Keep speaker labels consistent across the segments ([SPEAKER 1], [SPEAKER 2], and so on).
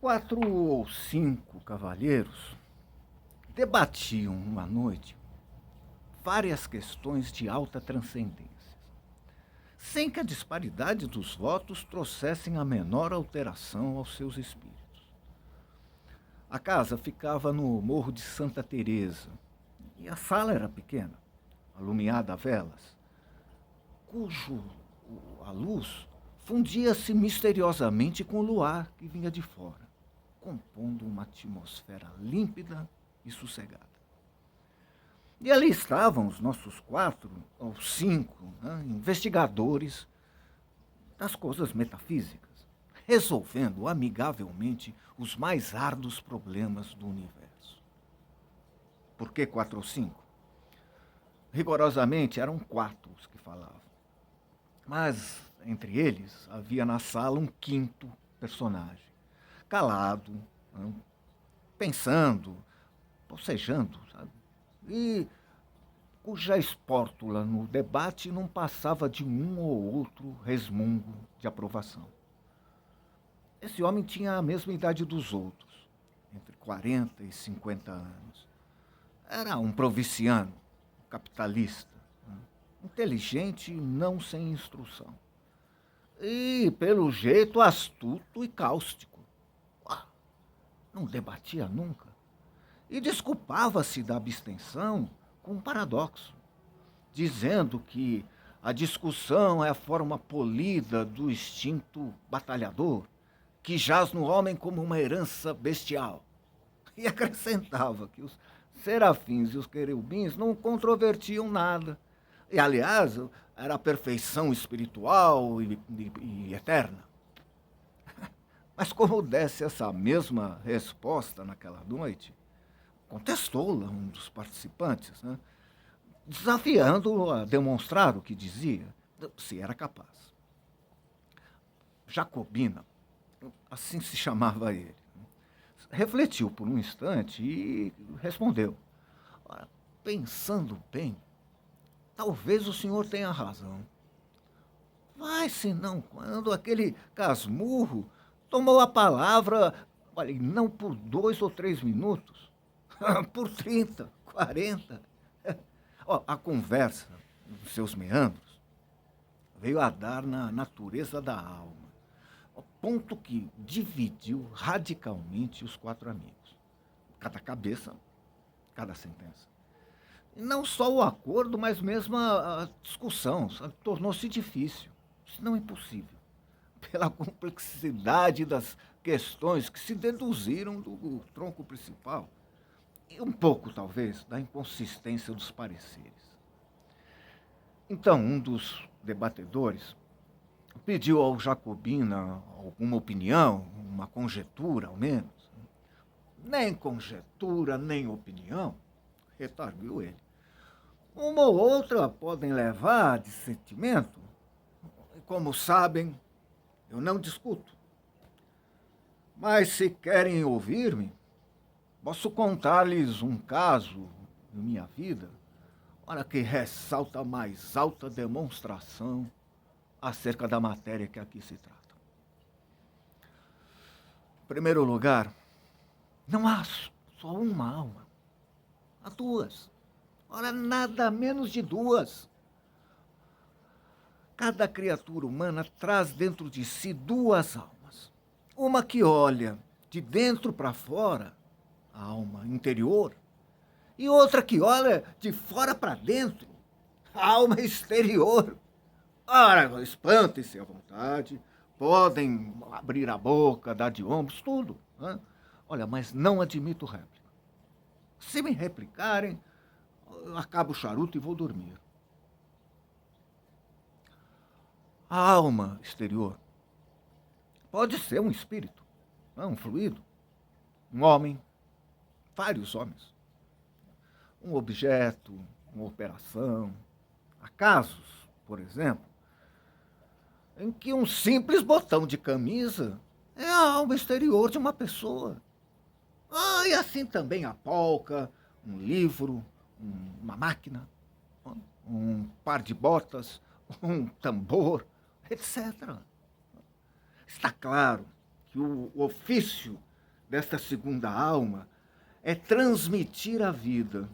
[SPEAKER 1] 4 ou 5 cavalheiros debatiam uma noite várias questões de alta transcendência, sem que a disparidade dos votos trouxessem a menor alteração aos seus espíritos. A casa ficava no Morro de Santa Teresa e a sala era pequena, alumiada a velas, a luz fundia-se misteriosamente com o luar que vinha de fora, compondo uma atmosfera límpida e sossegada. E ali estavam os nossos 4 ou 5 investigadores das coisas metafísicas, resolvendo amigavelmente os mais árduos problemas do universo. Por que 4 ou 5? Rigorosamente eram 4 os que falavam. Mas entre eles havia na sala um quinto personagem, calado, pensando, bocejando, sabe? E cuja espórtula no debate não passava de um ou outro resmungo de aprovação. Esse homem tinha a mesma idade dos outros, entre 40 e 50 anos. Era um provinciano, capitalista, inteligente e não sem instrução. E, pelo jeito, astuto e cáustico. Não debatia nunca. E desculpava-se da abstenção com um paradoxo, dizendo que a discussão é a forma polida do instinto batalhador, que jaz no homem como uma herança bestial. E acrescentava que os serafins e os querubins não controvertiam nada. E, aliás, era a perfeição espiritual e eterna. Mas como desse essa mesma resposta naquela noite, contestou-la um dos participantes, desafiando-o a demonstrar o que dizia, se era capaz. Jacobina, assim se chamava ele, refletiu por um instante e respondeu: "Ora, pensando bem, talvez o senhor tenha razão. Vai, senão, quando aquele casmurro tomou a palavra, olha, e não por 2 ou 3 minutos, por 30, 40. A conversa, nos seus meandros, veio a dar na natureza da alma, ao ponto que dividiu radicalmente os 4 amigos. Cada cabeça, cada sentença. E não só o acordo, mas mesmo a discussão, tornou-se difícil, se não impossível, pela complexidade das questões que se deduziram do tronco principal e um pouco, talvez, da inconsistência dos pareceres. Então, um dos debatedores pediu ao Jacobina alguma opinião, uma conjetura, ao menos. Nem conjetura, nem opinião, retarguiu ele. Uma ou outra podem levar de sentimento. E como sabem, eu não discuto. Mas se querem ouvir-me, posso contar-lhes um caso de minha vida, que ressalta a mais alta demonstração acerca da matéria que aqui se trata. Em primeiro lugar, não há só uma alma. Há 2. Nada menos de 2. Cada criatura humana traz dentro de si 2 almas. Uma que olha de dentro para fora, a alma interior, e outra que olha de fora para dentro, a alma exterior. Ora, espantem-se à vontade, podem abrir a boca, dar de ombros, tudo. Olha, mas não admito réplica. Se me replicarem, eu acabo o charuto e vou dormir. A alma exterior pode ser um espírito, um fluido, um homem, vários homens, um objeto, uma operação. Há casos, por exemplo, em que um simples botão de camisa é a alma exterior de uma pessoa. E assim também a polca, um livro, uma máquina, um par de botas, um tambor, etc. Está claro que o ofício desta segunda alma é transmitir a vida.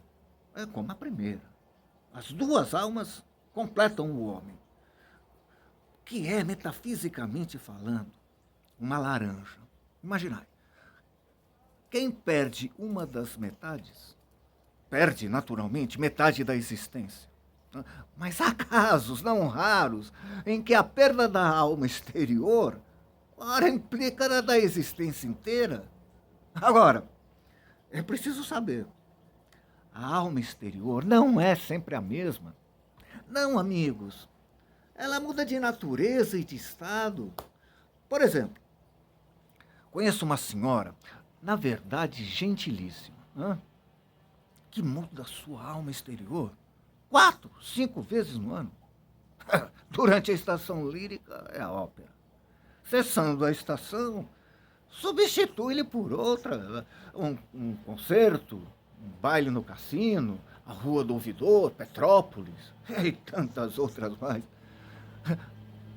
[SPEAKER 1] É como a primeira. As duas almas completam o homem, que é, metafisicamente falando, uma laranja. Imaginai, quem perde uma das metades, perde naturalmente metade da existência. Mas há casos não raros em que a perda da alma exterior, ora, implica a da existência inteira. Agora, é preciso saber, a alma exterior não é sempre a mesma. Não, amigos. Ela muda de natureza e de estado. Por exemplo, conheço uma senhora, na verdade gentilíssima, que muda a sua alma exterior 4, 5 vezes no ano. Durante a estação lírica é a ópera. Cessando a estação, substitui-lhe por outra, um concerto, um baile no cassino, a Rua do Ouvidor, Petrópolis e tantas outras mais.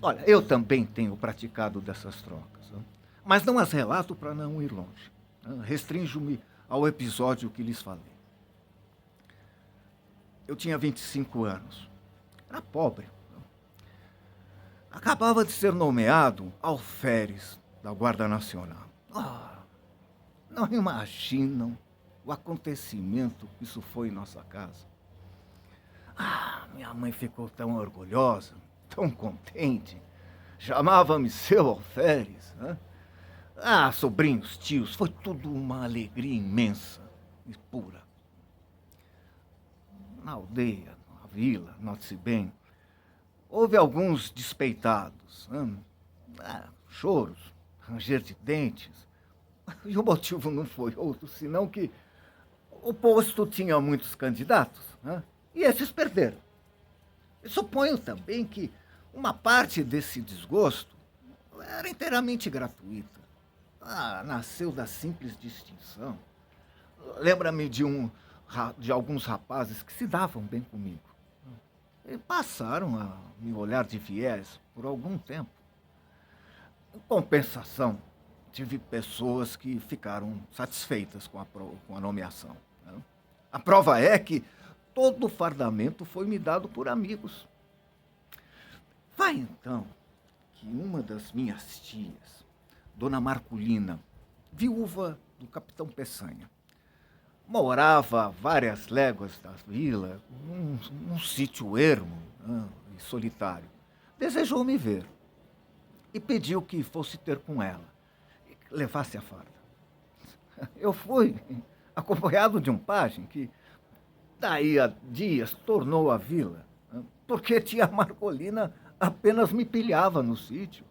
[SPEAKER 1] Olha, eu também tenho praticado dessas trocas, mas não as relato para não ir longe. Restrinjo-me ao episódio que lhes falei. Eu tinha 25 anos. Era pobre. Acabava de ser nomeado alferes da Guarda Nacional. Não imaginam o acontecimento que isso foi em nossa casa. Minha mãe ficou tão orgulhosa, tão contente. Chamava-me seu alferes. Sobrinhos, tios, foi tudo uma alegria imensa e pura. Na aldeia, na vila, note-se bem, houve alguns despeitados, choros, ranger de dentes, e o motivo não foi outro, senão que o posto tinha muitos candidatos, e esses perderam. E suponho também que uma parte desse desgosto era inteiramente gratuita. Nasceu da simples distinção. Lembra-me de alguns rapazes que se davam bem comigo. E passaram a me olhar de viés por algum tempo. Em compensação, tive pessoas que ficaram satisfeitas com a nomeação. A prova é que todo o fardamento foi me dado por amigos. Vai então que uma das minhas tias, Dona Marculina, viúva do capitão Peçanha, morava a várias léguas da vila, num sítio ermo e solitário. Desejou me ver e pediu que fosse ter com ela e levasse a farda. Eu fui, acompanhado de um pajem que, daí a dias, tornou a vila, porque tia Marcolina apenas me pilhava no sítio.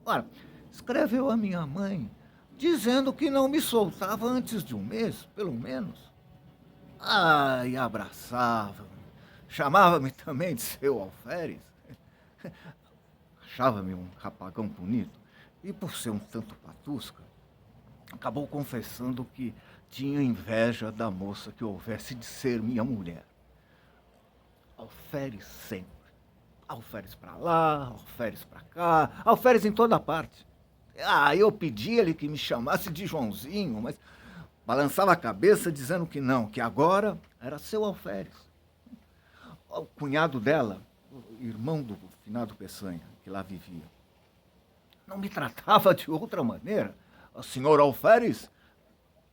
[SPEAKER 1] Ora, escreveu a minha mãe, dizendo que não me soltava antes de um mês, pelo menos. E abraçava-me, chamava-me também de seu alferes. Achava-me um rapagão bonito e, por ser um tanto patusca, acabou confessando que tinha inveja da moça que houvesse de ser minha mulher. Alferes sempre. Alferes para lá, alferes para cá, alferes em toda parte. Eu pedia-lhe que me chamasse de Joãozinho, mas balançava a cabeça dizendo que não, que agora era seu alferes. O cunhado dela, o irmão do finado Peçanha, que lá vivia, não me tratava de outra maneira. O senhor alferes,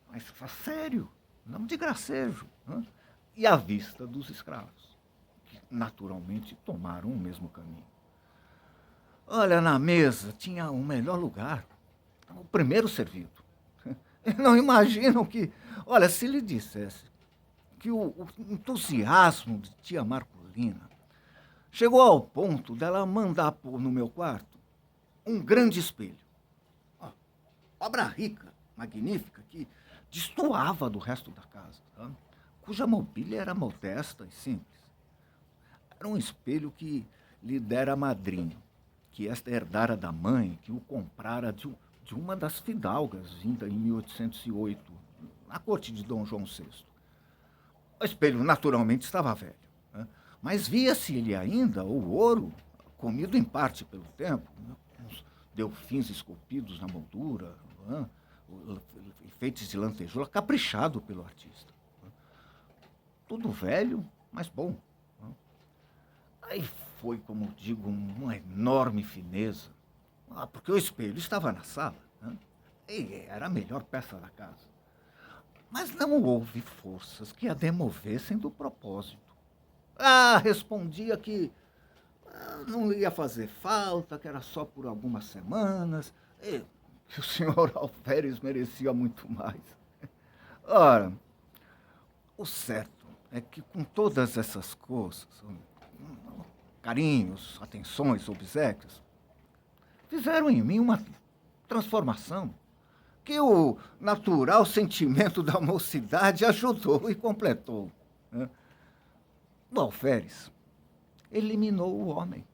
[SPEAKER 1] mas sério, não de gracejo. E à vista dos escravos, que naturalmente tomaram o mesmo caminho. Olha, na mesa tinha o melhor lugar, o primeiro servido. Não imaginam que, olha, se lhe dissesse que o entusiasmo de tia Marcolina chegou ao ponto dela mandar pôr no meu quarto um grande espelho. Obra rica, magnífica, que destoava do resto da casa, cuja mobília era modesta e simples. Era um espelho que lhe dera a madrinha, que esta herdara da mãe, que o comprara de uma das fidalgas, vinda em 1808, na corte de Dom João VI. O espelho, naturalmente, estava velho, mas via-se-lhe ainda o ouro, comido em parte pelo tempo, uns delfins esculpidos na moldura, enfeites de lantejoula, caprichado pelo artista. Tudo velho, mas bom. Aí foi, como digo, uma enorme fineza, porque o espelho estava na sala, né? E era a melhor peça da casa. Mas não houve forças que a demovessem do propósito. Respondia que não ia fazer falta, que era só por algumas semanas, e que o senhor Alferes merecia muito mais. Ora, o certo é que com todas essas coisas, carinhos, atenções, obséquios, fizeram em mim uma transformação que o natural sentimento da mocidade ajudou e completou, né? O Alferes eliminou o homem.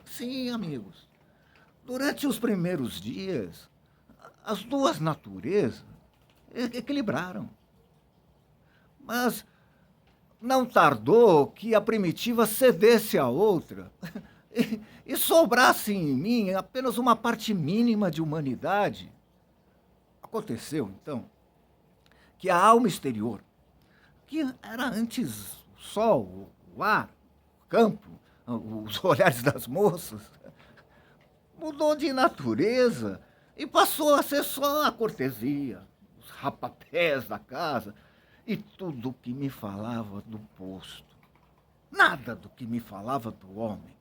[SPEAKER 1] Sim, amigos, durante os primeiros dias, as duas naturezas equilibraram. Mas não tardou que a primitiva cedesse à outra e sobrasse em mim apenas uma parte mínima de humanidade. Aconteceu, então, que a alma exterior, que era antes o sol, o ar, o campo, os olhares das moças, mudou de natureza e passou a ser só a cortesia, os rapapés da casa e tudo o que me falava do posto. Nada do que me falava do homem.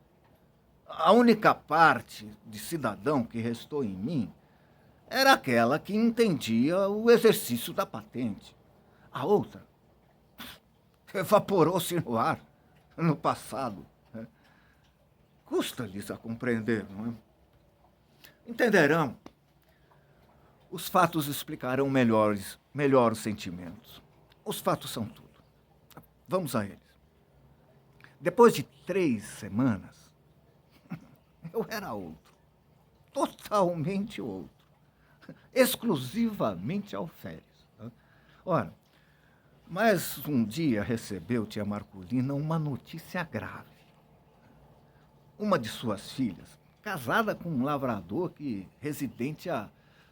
[SPEAKER 1] A única parte de cidadão que restou em mim era aquela que entendia o exercício da patente. A outra evaporou-se no ar, no passado. Custa-lhes a compreender, não é? Entenderão. Os fatos explicarão melhor os sentimentos. Os fatos são tudo. Vamos a eles. Depois de 3 semanas, eu era outro. Totalmente outro. Exclusivamente Alferes. Ora, mas um dia recebeu tia Marculina uma notícia grave. Uma de suas filhas, casada com um lavrador que residente a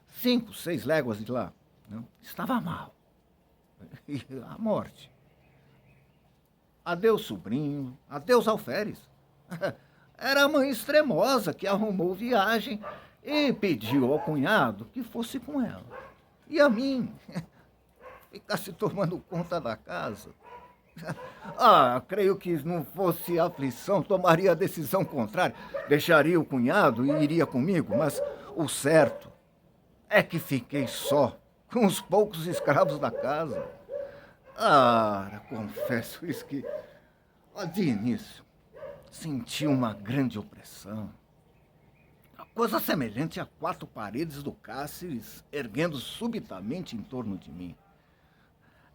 [SPEAKER 1] 5, 6 léguas de lá, né, estava mal. E a morte. Adeus, sobrinho. Adeus, Alferes. Era a mãe extremosa que arrumou viagem e pediu ao cunhado que fosse com ela. E a mim, ficasse tomando conta da casa. Creio que se não fosse aflição, tomaria a decisão contrária. Deixaria o cunhado e iria comigo, mas o certo é que fiquei só, com os poucos escravos da casa. Confesso isso que, de início, senti uma grande opressão. Coisa semelhante a 4 paredes do Cáceres erguendo subitamente em torno de mim.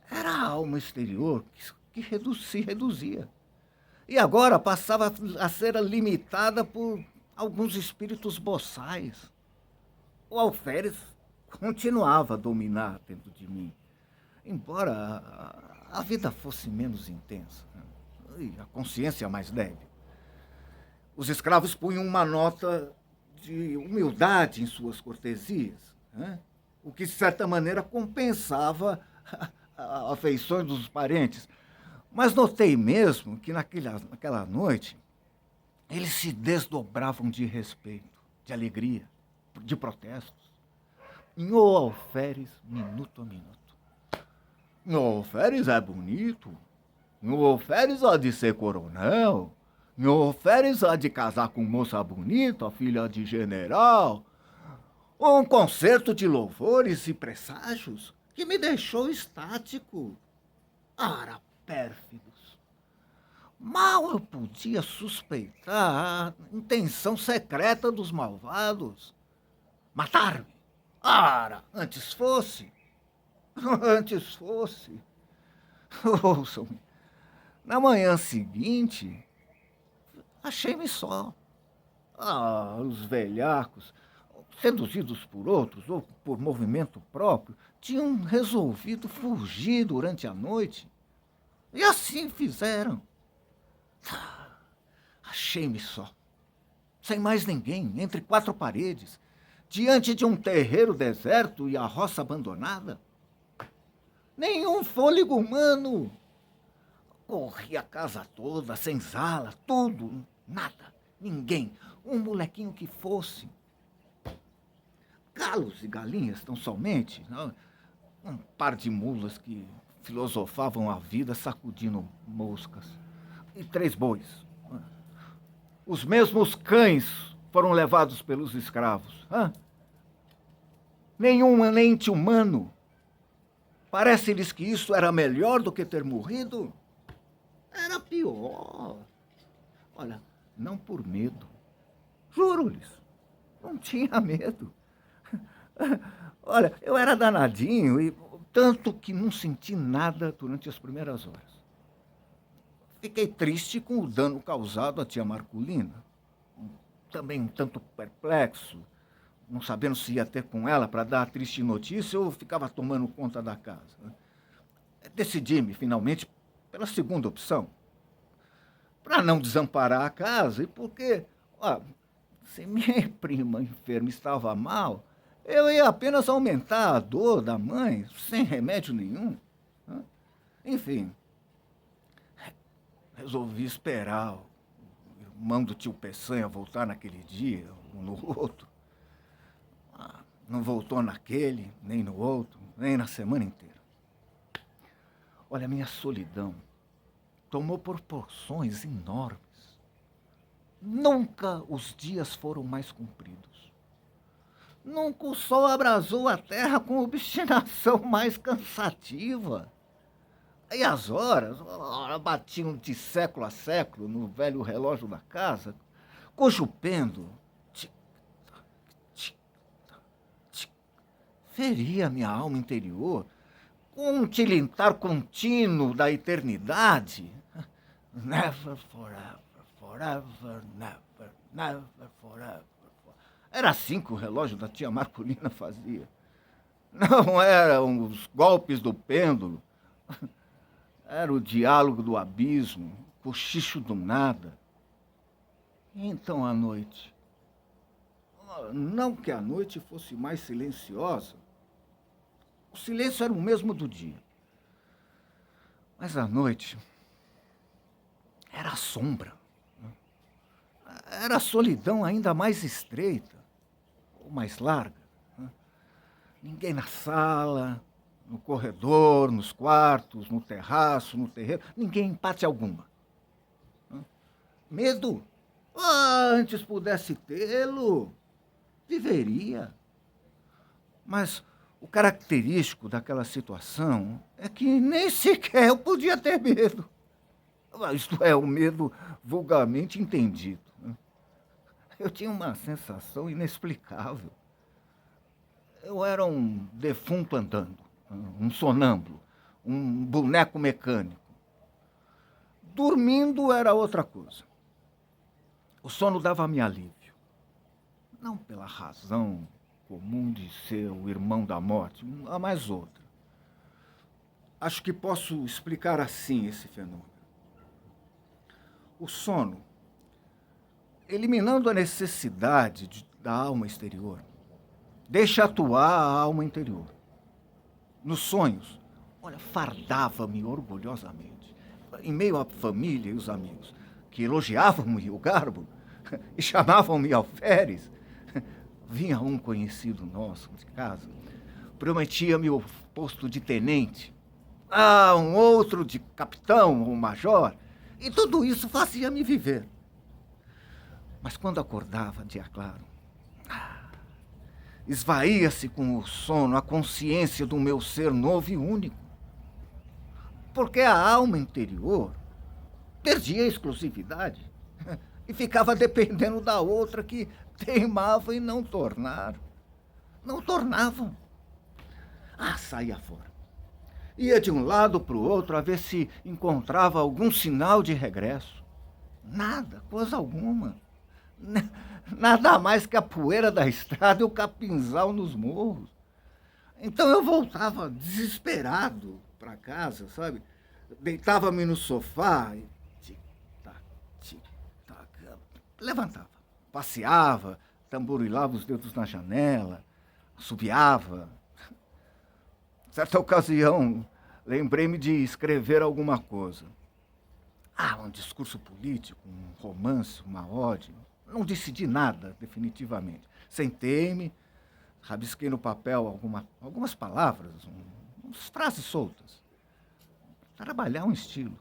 [SPEAKER 1] Era a alma exterior que se reduzia. E agora passava a ser limitada por alguns espíritos boçais. O Alferes continuava a dominar dentro de mim, embora a vida fosse menos intensa, né? E a consciência mais débil. Os escravos punham uma nota de humildade em suas cortesias, né? O que, de certa maneira, compensava as afeições dos parentes. Mas notei mesmo que naquela noite eles se desdobravam de respeito, de alegria, de protestos. Nhô Alferes, minuto a minuto. Nhô Alferes é bonito. Nhô Alferes há de ser coronel. Nhô Alferes há de casar com moça bonita, filha de general. Um concerto de louvores e presságios que me deixou estático. Pérfidos. Mal eu podia suspeitar a intenção secreta dos malvados. Matar-me. Antes fosse. Antes fosse. Ouçam-me. Na manhã seguinte, achei-me só. Os velhacos, seduzidos por outros ou por movimento próprio, tinham resolvido fugir durante a noite. E assim fizeram. Achei-me só. Sem mais ninguém, entre 4 paredes. diante de um terreiro deserto e a roça abandonada? Nenhum fôlego humano. Corri a casa toda, senzala, tudo, nada, ninguém, um molequinho que fosse. Galos e galinhas, tão somente, não? Um par de mulas que filosofavam a vida sacudindo moscas. E 3 bois. Os mesmos cães foram levados pelos escravos. Nenhum ente humano. Parece-lhes que isso era melhor do que ter morrido? Era pior. Olha, não por medo. Juro-lhes, não tinha medo. Olha, eu era danadinho e tanto que não senti nada durante as primeiras horas. Fiquei triste com o dano causado à tia Marculina. Também um tanto perplexo, não sabendo se ia ter com ela para dar a triste notícia ou ficava tomando conta da casa. Decidi-me, finalmente, pela segunda opção. Para não desamparar a casa e porque, se minha prima enferma estava mal, eu ia apenas aumentar a dor da mãe, sem remédio nenhum. Enfim, resolvi esperar o irmão do tio Peçanha voltar naquele dia ou no outro. Não voltou naquele, nem no outro, nem na semana inteira. Olha, a minha solidão tomou proporções enormes. Nunca os dias foram mais compridos. Nunca o sol abrasou a terra com obstinação mais cansativa. E as horas batiam de século a século no velho relógio da casa, cujo pêndulo feria minha alma interior com um tilintar contínuo da eternidade. Never, forever, forever, never, never, forever. Era assim que o relógio da tia Marculina fazia. Não eram os golpes do pêndulo, era o diálogo do abismo, o cochicho do nada. E então a noite. Não que a noite fosse mais silenciosa, o silêncio era o mesmo do dia. Mas a noite era a sombra. Era a solidão ainda mais estreita, ou mais larga. Ninguém na sala, no corredor, nos quartos, no terraço, no terreiro, ninguém em parte alguma. Medo? Antes pudesse tê-lo, viveria. Mas o característico daquela situação é que nem sequer eu podia ter medo. Isto é, o medo vulgarmente entendido. Eu tinha uma sensação inexplicável. Eu era um defunto andando, um sonâmbulo, um boneco mecânico. Dormindo era outra coisa. O sono dava-me alívio. Não pela razão comum de ser o irmão da morte, há mais outra. Acho que posso explicar assim esse fenômeno. O sono, eliminando a necessidade da alma exterior, deixa atuar a alma interior. Nos sonhos, olha, fardava-me orgulhosamente, em meio à família e os amigos, que elogiavam-me o garbo e chamavam-me alferes. Vinha um conhecido nosso de casa, prometia-me o posto de tenente, um outro de capitão ou major, e tudo isso fazia-me viver. Mas quando acordava, dia claro, esvaía-se com o sono a consciência do meu ser novo e único. Porque a alma interior perdia a exclusividade e ficava dependendo da outra que teimava em não tornar. Não tornavam. Saía fora. Ia de um lado para o outro a ver se encontrava algum sinal de regresso. Nada, coisa alguma. Nada mais que a poeira da estrada e o capinzal nos morros. Então eu voltava desesperado para casa, sabe? Deitava-me no sofá e tic-tac, tic-tac. Levantava, passeava, tamborilava os dedos na janela, assobiava. Certa ocasião, lembrei-me de escrever alguma coisa. Um discurso político, um romance, uma ode. Não decidi nada, definitivamente. Sentei-me, rabisquei no papel algumas palavras, umas frases soltas. Trabalhar um estilo.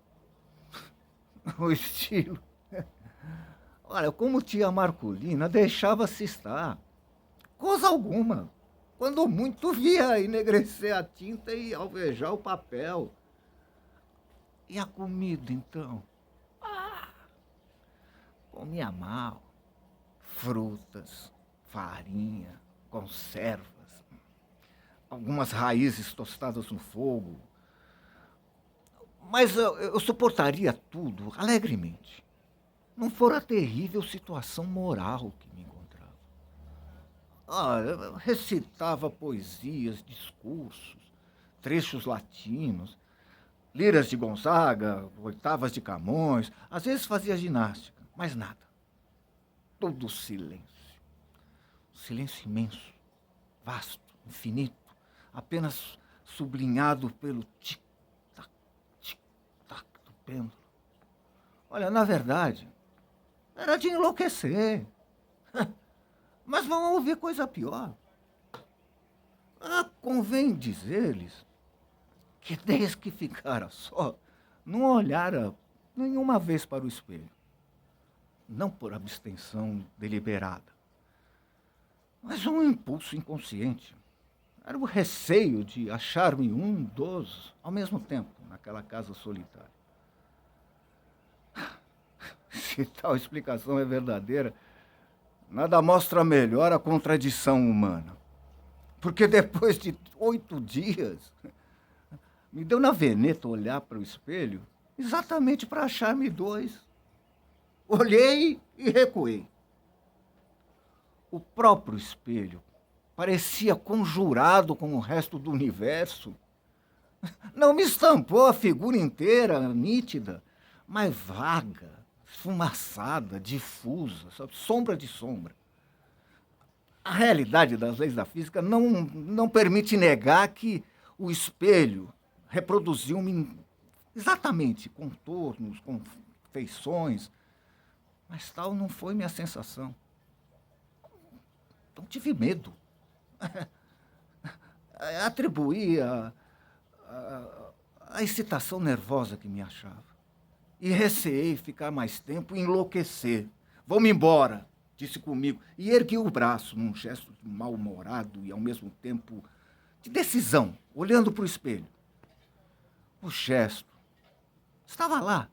[SPEAKER 1] O estilo. Olha, como tia Marcolina deixava-se estar. Coisa alguma. Quando muito via enegrecer a tinta e alvejar o papel. E a comida, então? Comia mal. Frutas, farinha, conservas, algumas raízes tostadas no fogo. Mas eu suportaria tudo alegremente. Não fora a terrível situação moral que me encontrava. Eu recitava poesias, discursos, trechos latinos, liras de Gonzaga, oitavas de Camões, às vezes fazia ginástica, mas nada. Todo silêncio. Silêncio imenso, vasto, infinito, apenas sublinhado pelo tic-tac do pêndulo. Olha, na verdade, era de enlouquecer. Mas vão ouvir coisa pior. Convém dizer-lhes que desde que ficara só, não olhara nenhuma vez para o espelho. Não por abstenção deliberada, mas um impulso inconsciente. Era o receio de achar-me um dos, ao mesmo tempo, naquela casa solitária. Se tal explicação é verdadeira, nada mostra melhor a contradição humana. Porque depois de 8 dias, me deu na veneta olhar para o espelho exatamente para achar-me 2. Olhei e recuei. O próprio espelho parecia conjurado com o resto do universo. Não me estampou a figura inteira, nítida, mas vaga, esfumaçada, difusa, sabe? Sombra de sombra. A realidade das leis da física não permite negar que o espelho reproduziu-me exatamente contornos, com feições, mas tal não foi minha sensação. Então tive medo. Atribuí a excitação nervosa que me achava. E receei ficar mais tempo e enlouquecer. Vou-me embora, disse comigo, e ergui o braço num gesto mal-humorado e ao mesmo tempo de decisão, olhando para o espelho. O gesto estava lá,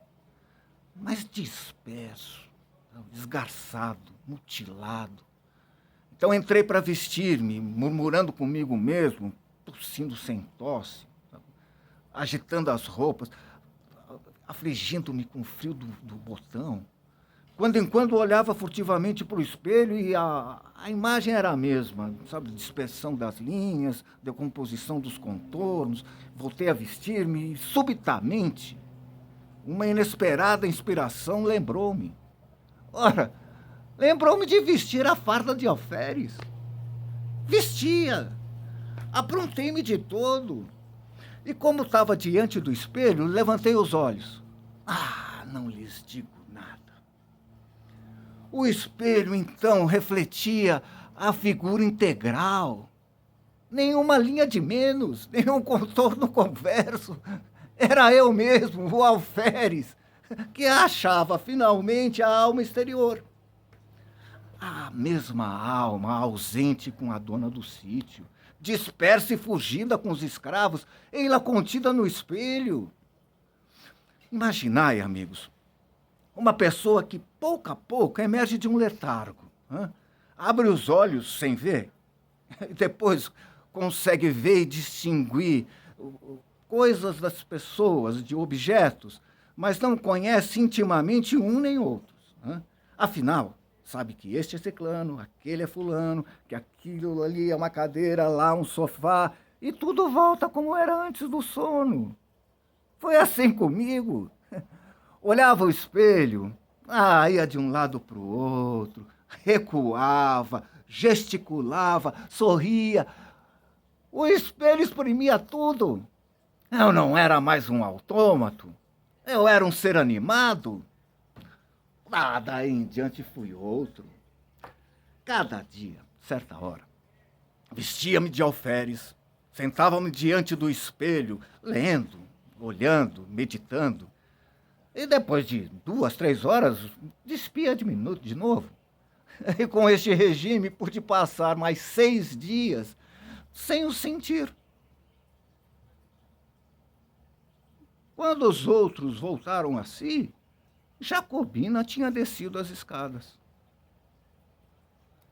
[SPEAKER 1] mas disperso, esgarçado, mutilado. Então entrei para vestir-me, murmurando comigo mesmo, tossindo sem tosse, agitando as roupas, afligindo-me com o frio do botão. Quando em quando olhava furtivamente para o espelho e a imagem era a mesma, sabe, dispersão das linhas, decomposição dos contornos. Voltei a vestir-me e, subitamente, uma inesperada inspiração lembrou-me. Ora, lembrou-me de vestir a farda de alferes. Vestia, aprontei-me de todo. E como estava diante do espelho, levantei os olhos. Não lhes digo nada. O espelho, então, refletia a figura integral. Nenhuma linha de menos, nenhum contorno converso. Era eu mesmo, o alferes, que achava finalmente a alma exterior. A mesma alma ausente com a dona do sítio, dispersa e fugida com os escravos, ei-la contida no espelho. Imaginai, amigos, uma pessoa que pouco a pouco emerge de um letargo, abre os olhos sem ver, e depois consegue ver e distinguir coisas das pessoas, de objetos, mas não conhece intimamente um nem outros. Afinal, sabe que este é ciclano, aquele é fulano, que aquilo ali é uma cadeira, lá um sofá, e tudo volta como era antes do sono. Foi assim comigo. Olhava o espelho, ia de um lado para o outro, Recuava, gesticulava, sorria. O espelho exprimia tudo. Eu não era mais um autômato. Eu era um ser animado. Daí em diante fui outro. Cada dia, certa hora, vestia-me de alferes, sentava-me diante do espelho, lendo, olhando, meditando. E depois de 2, 3 horas, despia de novo. E com este regime pude passar mais 6 dias sem o sentir. Quando os outros voltaram a si, Jacobina tinha descido as escadas.